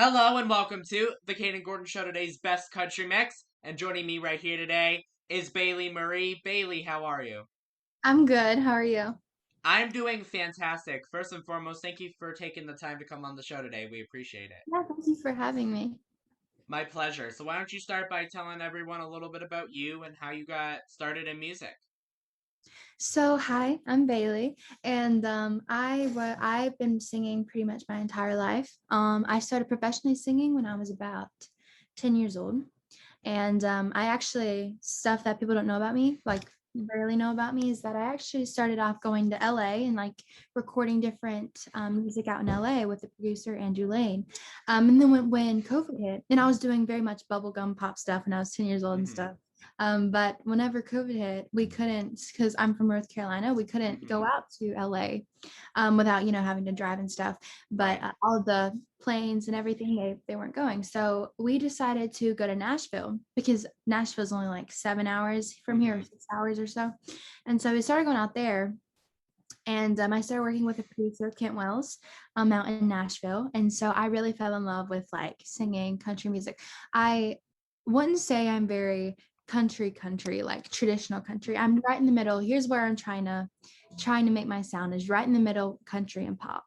Hello and welcome to the Kayden Gordon Show, today's best country mix. And joining me right here today is Bailey Marie. Bailey, how are you? I'm good. How are you? I'm doing fantastic. First and foremost, thank you for taking the time to come on the show today. We appreciate it. Yeah, thank you for having me. My pleasure. So why don't you start by telling everyone a little bit about you and how you got started in music? Hi, I'm Bailey, and I've been singing pretty much my entire life. I started professionally singing when I was about 10 years old, and I actually stuff that people don't know about me, like barely know about me, is that I actually started off going to LA and like recording different music out in LA with the producer Andrew Lane. And then when COVID hit, and I was doing very much bubblegum pop stuff when I was 10 years old and Mm-hmm. stuff. But whenever COVID hit, we couldn't, because I'm from North Carolina, we couldn't Mm-hmm. go out to LA without, having to drive and stuff. But Right. all of the planes and everything, they weren't going. So we decided to go to Nashville because Nashville is only like 7 hours from here, Mm-hmm. 6 hours or so. And so we started going out there. And I started working with a producer, Kent Wells, out in Nashville. And so I really fell in love with like singing country music. I wouldn't say I'm very country, like traditional country. I'm right in the middle. Here's where I'm trying to make my sound is right in the middle, country and pop.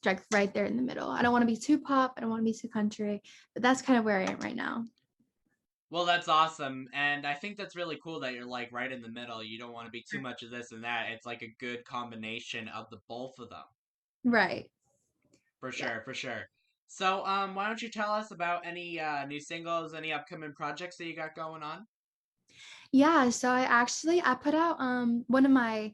Like right there in the middle. I don't want to be too pop. I don't want to be too country, but that's kind of where I am right now. Well, that's awesome. And I think that's really cool that you're like right in the middle. You don't want to be too much of this and that. It's like a good combination of the both of them. Right. For Yeah. sure, for sure. So, why don't you tell us about any new singles, any upcoming projects that you got going on? Yeah, so I put out one of my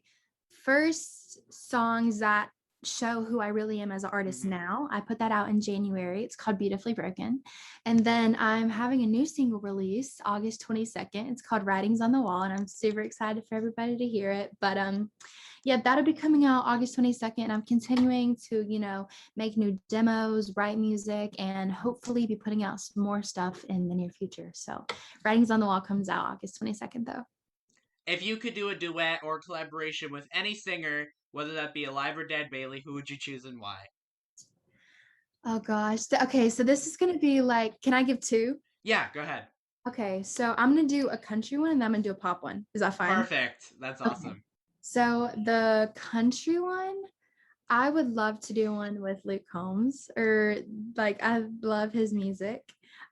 first songs that show who I really am as an artist Mm-hmm. now. I put that out in January. It's called Beautifully Broken. And then I'm having a new single release August 22nd. It's called Writings on the Wall and I'm super excited for everybody to hear it. But yeah, that'll be coming out August 22nd. I'm continuing to, make new demos, write music, and hopefully be putting out some more stuff in the near future. So Writings on the Wall comes out August 22nd, though. If you could do a duet or collaboration with any singer, whether that be alive or dead, Bailey, who would you choose and why? Oh gosh. Okay, so this is gonna be like, can I give two? Yeah, go ahead. Okay, so I'm gonna do a country one and then I'm gonna do a pop one. Is that fine? Perfect. That's Okay. awesome. So the country one, I would love to do one with Luke Combs or like I love his music.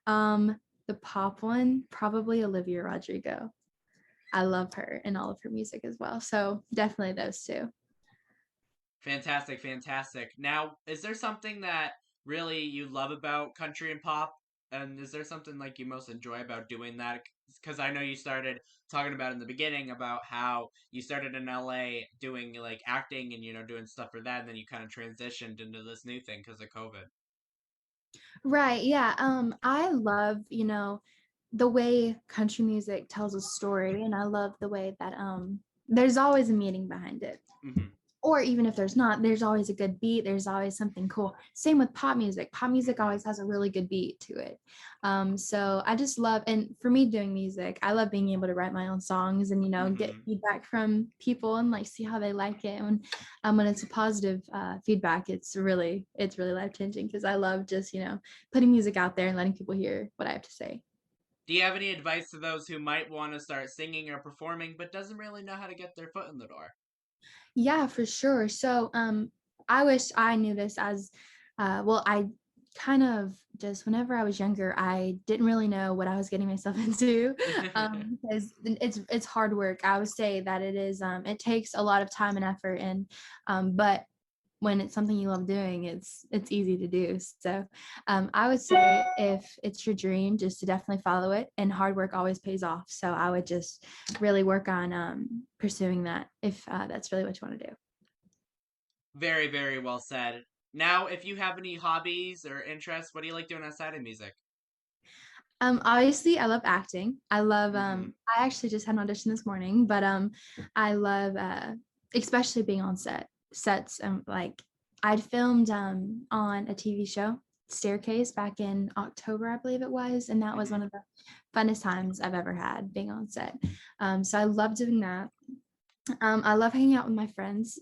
The pop one, probably Olivia Rodrigo. I love her and all of her music as well. So definitely those two. Fantastic, fantastic. Now, is there something that really you love about country and pop? And is there something like you most enjoy about doing that? Because I know you started talking about in the beginning about how you started in LA doing like acting and doing stuff for that, and then you kind of transitioned into this new thing because of COVID. Right. Yeah. I love, the way country music tells a story, and I love the way that there's always a meaning behind it. Hmm. Or even if there's not, there's always a good beat, there's always something cool. Same with pop music. Pop music Hmm. always has a really good beat to it. So I just love, and for me doing music, I love being able to write my own songs and get Hmm. feedback from people and like see how they like it. And when it's a positive feedback, it's really life changing because I love just putting music out there and letting people hear what I have to say. Do you have any advice to those who might want to start singing or performing but doesn't really know how to get their foot in the door? Yeah, for sure. So, I wish I knew this as well. I kind of just whenever I was younger, I didn't really know what I was getting myself into because it's hard work. I would say that it is. It takes a lot of time and effort, and but when it's something you love doing, it's easy to do. So, I would say if it's your dream, just to definitely follow it, and hard work always pays off. So, I would just really work on pursuing that if that's really what you want to do. Very, very well said. Now, if you have any hobbies or interests, what do you like doing outside of music? Obviously, I love acting. I love. Hmm. I actually just had an audition this morning, but I love especially being on sets. Like I'd filmed on a TV show, Staircase, back in October, I believe it was, and that was one Hmm. of the funnest times I've ever had being on set. So I love doing that. I love hanging out with my friends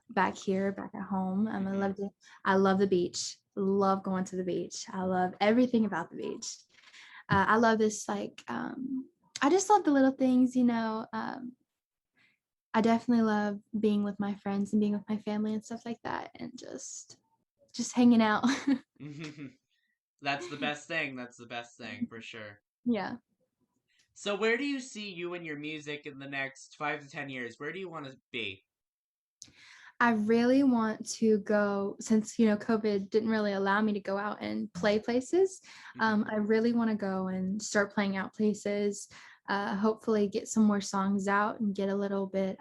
back here, back at home. Hmm. I love the beach. love going to the beach. I love everything about the beach. I love this, like, I just love the little things, you know. I definitely love being with my friends and being with my family and stuff like that, and just hanging out. That's the best thing. That's the best thing for sure. Yeah. So, where do you see you and your music in the next 5 to 10 years? Where do you want to be? I really want to go, since, COVID didn't really allow me to go out and play places. Hmm. I really want to go and start playing out places, hopefully get some more songs out and get a little bit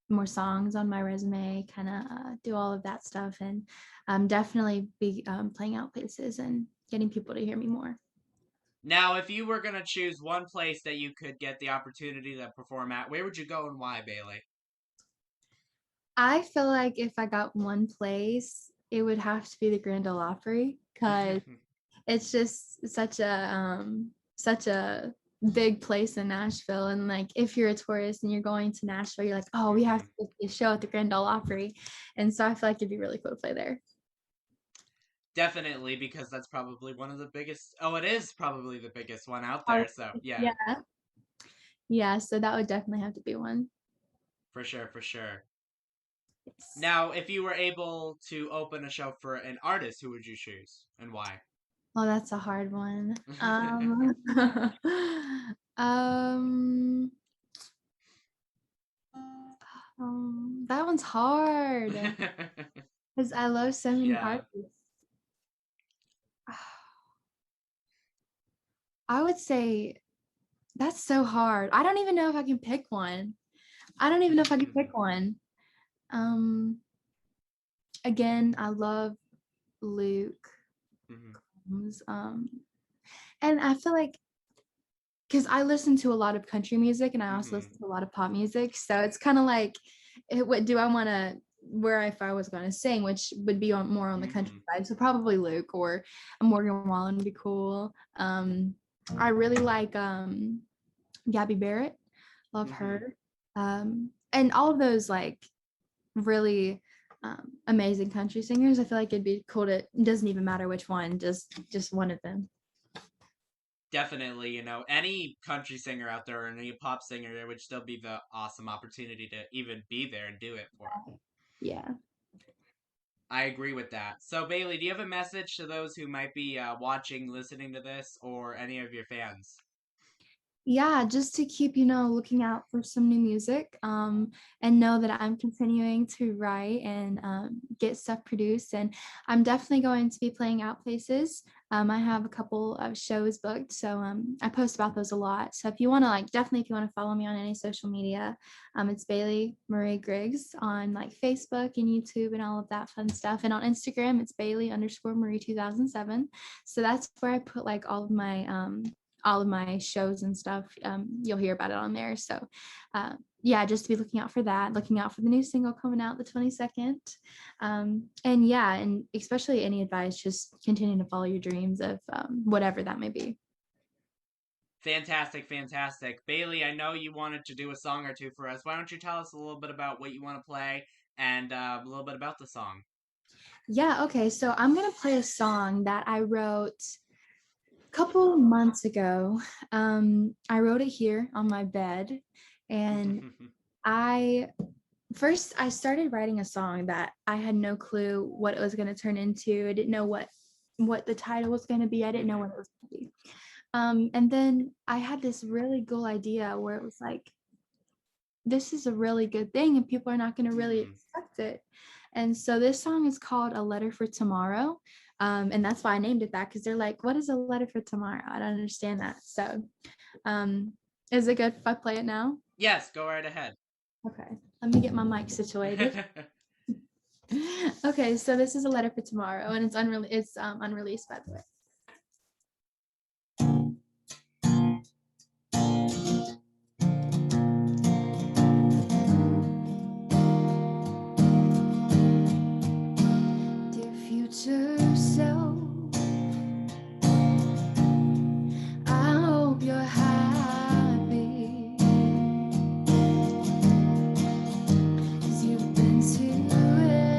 more songs on my resume, kind of do all of that stuff, and definitely be playing out places and getting people to hear me more. Now, if you were gonna choose one place that you could get the opportunity to perform at, where would you go and why, Bailey? I feel like if I got one place, it would have to be the Grand Ole Opry, because it's just such a big place in Nashville. And like if you're a tourist and you're going to Nashville, you're like, oh, we have Hmm. to go see a show at the Grand Ole Opry. And so I feel like it'd be really cool to play there. Definitely, because that's probably one of the biggest. Oh, it is probably the biggest one out Oh, there. So, yeah, yeah. Yeah. So that would definitely have to be one. for sure, for sure. Yes. Now, if you were able to open a show for an artist, who would you choose and why? Oh, that's a hard one. Um, that one's hard because I love so many Yeah. artists. I would say that's so hard. I don't even know if I can pick one. I don't even know if I can pick one. Um, Again, I love Luke. Mhm, Um, and I feel like because I listen to a lot of country music and I also mhm, listen to a lot of pop music, so it's kind of like, what do I want to? Where if I was going to sing, which would be more on the country mhm, side, so probably Luke or a Morgan Wallen would be cool. I really like Gabby Barrett, love mhm. her, and all of those like really amazing country singers. I feel like it'd be cool to. It doesn't even matter which one, just one of them. Definitely, any country singer out there or any pop singer, there would still be the awesome opportunity to even be there and do it for them. Yeah. I agree with that. So, Bailey, do you have a message to those who might be watching, listening to this, or any of your fans? Yeah, just to keep, looking out for some new music, and know that I'm continuing to write and get stuff produced. And I'm definitely going to be playing out places. I have a couple of shows booked, so I post about those a lot. So if you want to, like, definitely if you want to follow me on any social media, it's Bailey Marie Griggs on like Facebook and YouTube and all of that fun stuff. And on Instagram, it's Bailey_Marie 2007. So that's where I put like all of my shows and stuff. You'll hear about it on there. So, yeah, just to be looking out for that, looking out for the new single coming out the 22nd. And yeah, and especially any advice, just continue to follow your dreams of whatever that may be. Fantastic, fantastic. Bailey, I know you wanted to do a song or two for us. Why don't you tell us a little bit about what you want to play and a little bit about the song? Yeah, okay. So I'm going to play a song that I wrote a couple months ago. I wrote it here on my bed, and I first I started writing a song that I had no clue what it was going to turn into. I didn't know what the title was going to be. I didn't know what Mhm, it was going to be. And then I had this really cool idea where it was like, this is a really good thing and people are not going to really mhm. expect it. And so this song is called A Letter for Tomorrow. And that's why I named it that, because they're like, what is a letter for tomorrow? I don't understand that. So um, is it good if I play it now? Yes, go right ahead. Okay, let me get my mic situated. Okay, so this is A Letter for Tomorrow, and it's unreleased, by the way. Dear future self, I hope you're happy, 'cause you've been to it.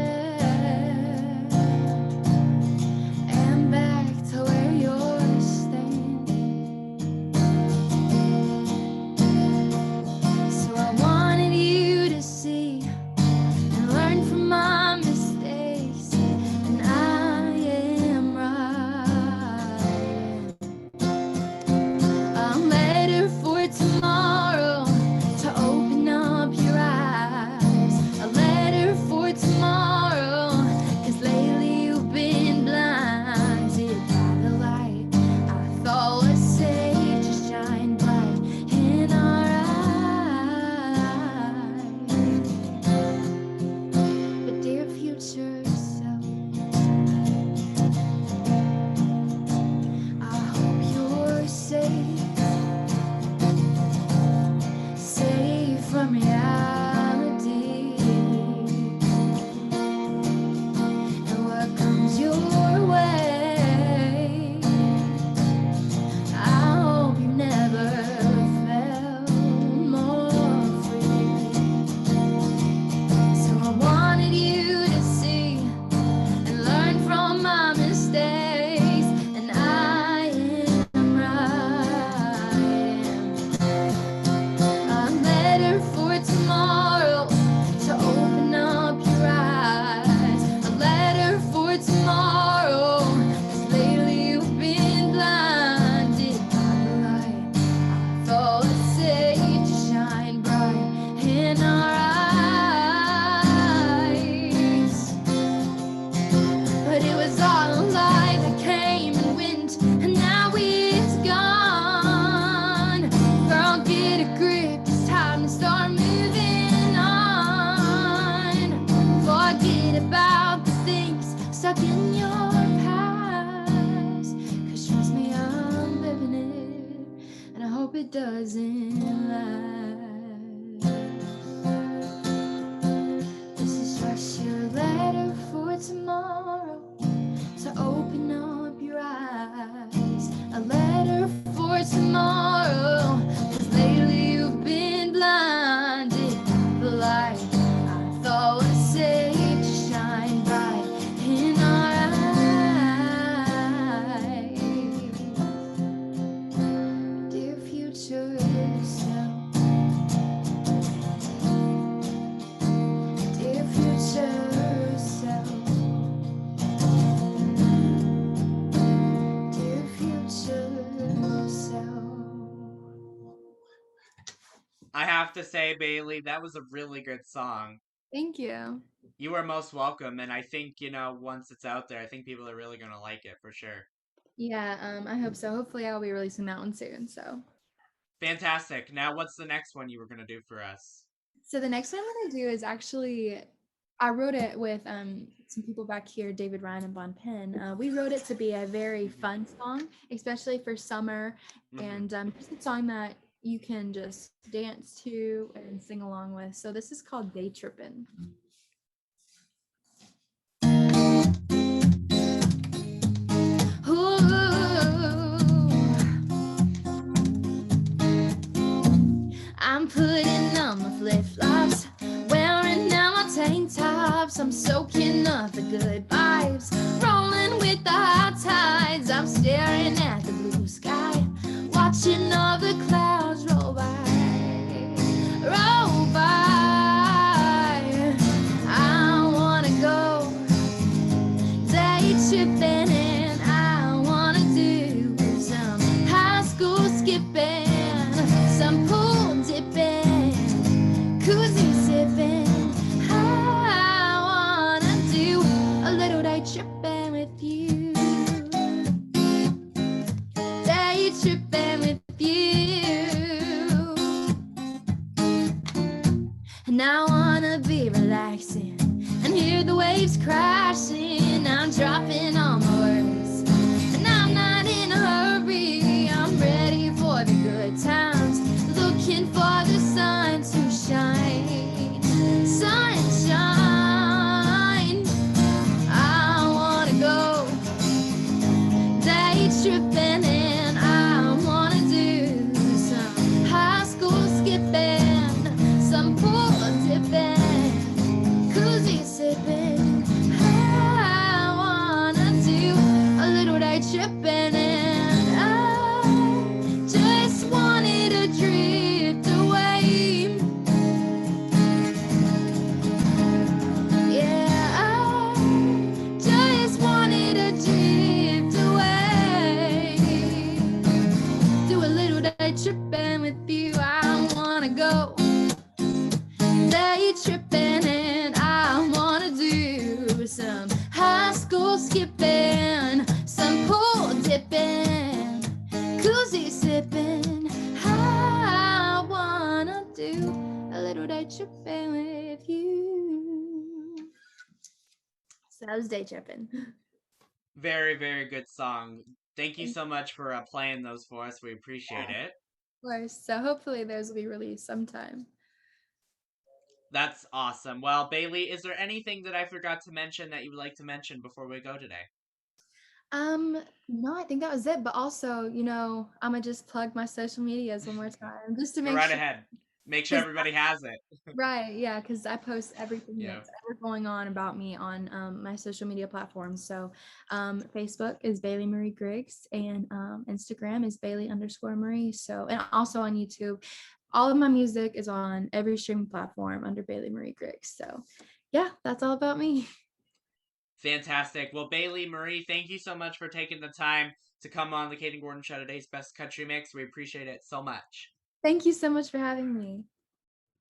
it doesn't last. This is just your letter for tomorrow. So open up your eyes. A letter for tomorrow. 'Cause lately you've been blinded by the light I thought was safe to shine bright in our eyes. Dear future self, dear future self, dear future self. I have to say, Bailey, that was a really good song. Thank you. You are most welcome, and I think, once it's out there, I think people are really gonna like it for sure. Yeah, I hope so. Hopefully I'll be releasing that one soon. Fantastic. Now, what's the next one you were gonna do for us? So the next one that I do is actually I wrote it with some people back here, David Ryan and Bon Penn. We wrote it to be a very Hmm. fun song, especially for summer, Hmm. and just a song that you can just dance to and sing along with. So this is called Day Trippin'. I'm putting on my flip-flops, wearing out my tank tops. I'm soaking up the good vibes, rolling with the high tides. I'm staring at the blue sky, watching all the clouds roll by, roll by. I wanna go day tripping and I wanna do some high school skipping, some pool dipping, koozie sipping. I wanna do a little day tripping with you, day tripping with you. And I wanna be relaxing and hear the waves crashing. I'm dropping all my worries, and I'm not in a hurry. I'm ready for the good times, looking for the sun to shine, sunshine. I wanna go day tripping and I wanna do some high school skipping, some pool dipping, koozie sipping. I wanna do a little day tripping and I just wanted to drift away. Yeah, I just wanted to drift away. Do a little day tripping with you. I wanna go day tripping and I wanna do some high school skipping, some pool dipping, koozie sipping. I wanna do a little day tripping with you. So that was day tripping. Very, very good song. Thank you so much for playing those for us. We appreciate Of it. course. So hopefully those will be released sometime. That's awesome. Well, Bailey, is there anything that I forgot to mention that you would like to mention before we go today? No, I think that was it. But also, I'm gonna just plug my social medias one more time just to Go make right sure, ahead. Make sure because everybody has it. right, yeah, because I post everything Yeah. that's ever going on about me on my social media platforms. So, Facebook is Bailey Marie Griggs, and Instagram is Bailey_Marie. So, and also on YouTube, all of my music is on every streaming platform under Bailey Marie Griggs. So, yeah, that's all about me. Fantastic. Well, Bailey, Marie, thank you so much for taking the time to come on the Kayden Gordon Show today's Best Country Mix. We appreciate it so much. Thank you so much for having me.